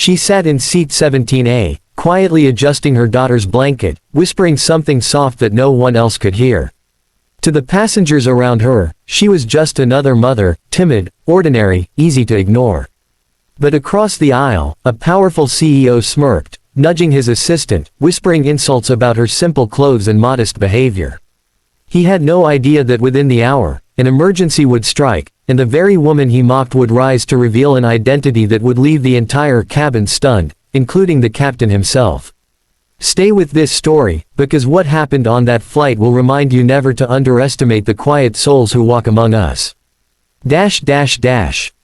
She sat in seat 17A, quietly adjusting her daughter's blanket, whispering something soft that no one else could hear. To the passengers around her, she was just another mother, timid, ordinary, easy to ignore. But across the aisle, a powerful CEO smirked, nudging his assistant, whispering insults about her simple clothes and modest behavior. He had no idea that within the hour, an emergency would strike, and the very woman he mocked would rise to reveal an identity that would leave the entire cabin stunned, including the captain himself. Stay with this story, because what happened on that flight will remind you never to underestimate the quiet souls who walk among us.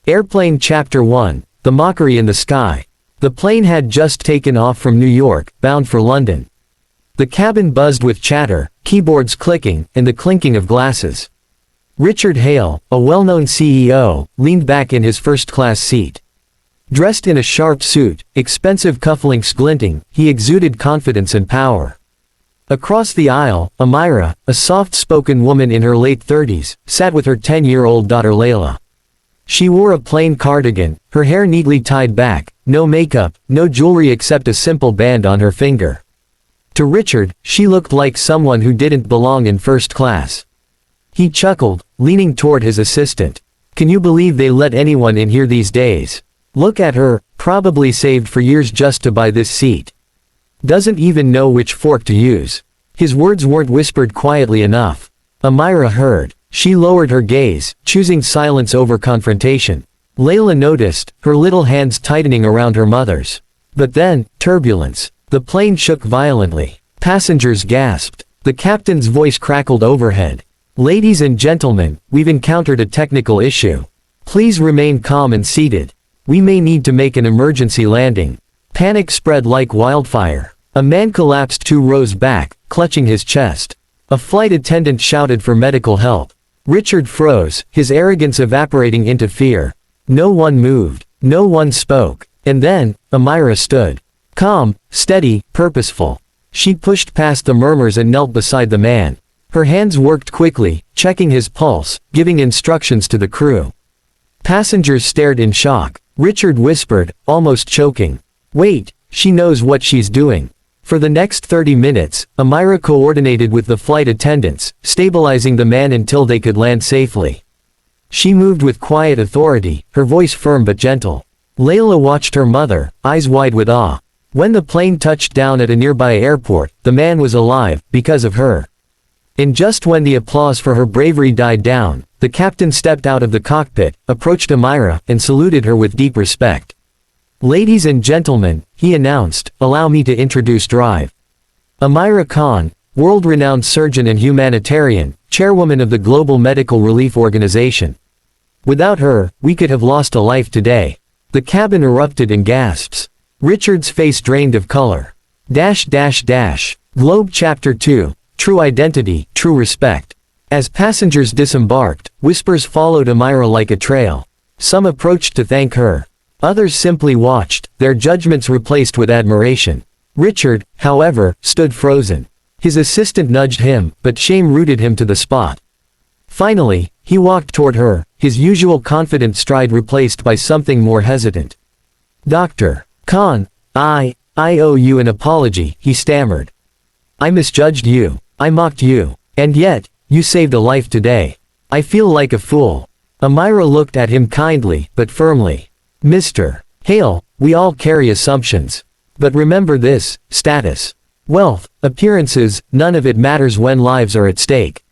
Airplane Chapter 1, The Mockery in the Sky. The plane had just taken off from New York, bound for London. The cabin buzzed with chatter, keyboards clicking, and the clinking of glasses. Richard Hale, a well-known CEO, leaned back in his first-class seat. Dressed in a sharp suit, expensive cufflinks glinting, he exuded confidence and power. Across the aisle, Amira, a soft-spoken woman in her late 30s, sat with her 10-year-old daughter Layla. She wore a plain cardigan, her hair neatly tied back, no makeup, no jewelry except a simple band on her finger. To Richard, she looked like someone who didn't belong in first class. He chuckled, leaning toward his assistant. Can you believe they let anyone in here these days? Look at her, probably saved for years just to buy this seat. Doesn't even know which fork to use. His words weren't whispered quietly enough. Amira heard. She lowered her gaze, choosing silence over confrontation. Layla noticed, her little hands tightening around her mother's. But then, turbulence. The plane shook violently. Passengers gasped. The captain's voice crackled overhead. Ladies and gentlemen, we've encountered a technical issue. Please remain calm and seated. We may need to make an emergency landing. Panic spread like wildfire. A man collapsed 2 rows back, clutching his chest. A flight attendant shouted for medical help. Richard froze, his arrogance evaporating into fear. No one moved. No one spoke. And then, Amira stood. Calm, steady, purposeful. She pushed past the murmurs and knelt beside the man. Her hands worked quickly, checking his pulse, giving instructions to the crew. Passengers stared in shock. Richard whispered, almost choking. Wait, she knows what she's doing. For the next 30 minutes, Amira coordinated with the flight attendants, stabilizing the man until they could land safely. She moved with quiet authority, her voice firm but gentle. Layla watched her mother, eyes wide with awe. When the plane touched down at a nearby airport, the man was alive, because of her. And just when the applause for her bravery died down, the captain stepped out of the cockpit, approached Amira, and saluted her with deep respect. Ladies and gentlemen, he announced, allow me to introduce Drive. Amira Khan, world-renowned surgeon and humanitarian, chairwoman of the Global Medical Relief Organization. Without her, we could have lost a life today. The cabin erupted in gasps. Richard's face drained of color. Globe Chapter 2, True Identity, True Respect. As passengers disembarked, whispers followed Amira like a trail. Some approached to thank her. Others simply watched, their judgments replaced with admiration. Richard, however, stood frozen. His assistant nudged him, but shame rooted him to the spot. Finally, he walked toward her, his usual confident stride replaced by something more hesitant. Dr. Khan, I owe you an apology, he stammered. I misjudged you. I mocked you. And yet, you saved a life today. I feel like a fool. Amira looked at him kindly, but firmly. Mr. Hale, we all carry assumptions. But remember this, status, wealth, appearances, none of it matters when lives are at stake.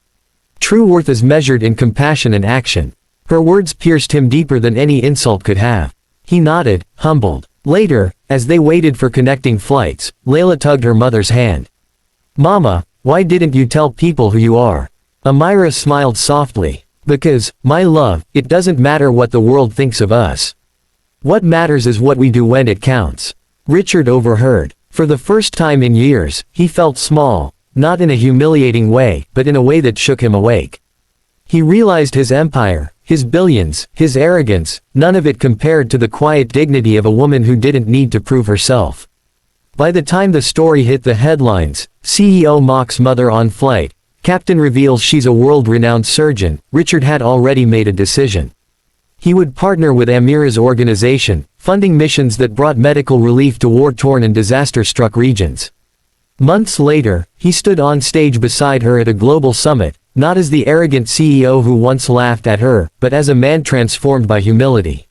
True worth is measured in compassion and action. Her words pierced him deeper than any insult could have. He nodded, humbled. Later, as they waited for connecting flights, Layla tugged her mother's hand. Mama, why didn't you tell people who you are? Amira smiled softly. Because, my love, it doesn't matter what the world thinks of us. What matters is what we do when it counts. Richard overheard. For the first time in years, he felt small, not in a humiliating way, but in a way that shook him awake. He realized his empire, his billions, his arrogance, none of it compared to the quiet dignity of a woman who didn't need to prove herself. By the time the story hit the headlines, CEO mocks mother on flight, captain reveals she's a world-renowned surgeon, Richard had already made a decision. He would partner with Amira's organization, funding missions that brought medical relief to war-torn and disaster-struck regions. Months later, he stood on stage beside her at a global summit, not as the arrogant CEO who once laughed at her, but as a man transformed by humility.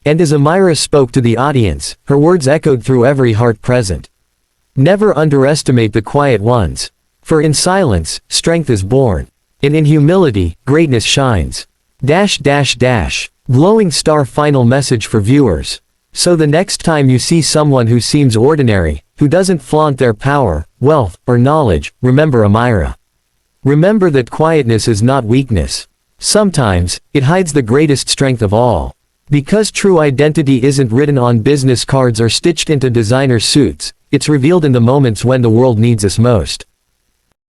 And as Amira spoke to the audience, her words echoed through every heart present. Never underestimate the quiet ones. For in silence, strength is born. And in humility, greatness shines. Glowing star final message for viewers. So the next time you see someone who seems ordinary, who doesn't flaunt their power, wealth, or knowledge, remember Amira. Remember that quietness is not weakness. Sometimes, it hides the greatest strength of all. Because true identity isn't written on business cards or stitched into designer suits, it's revealed in the moments when the world needs us most.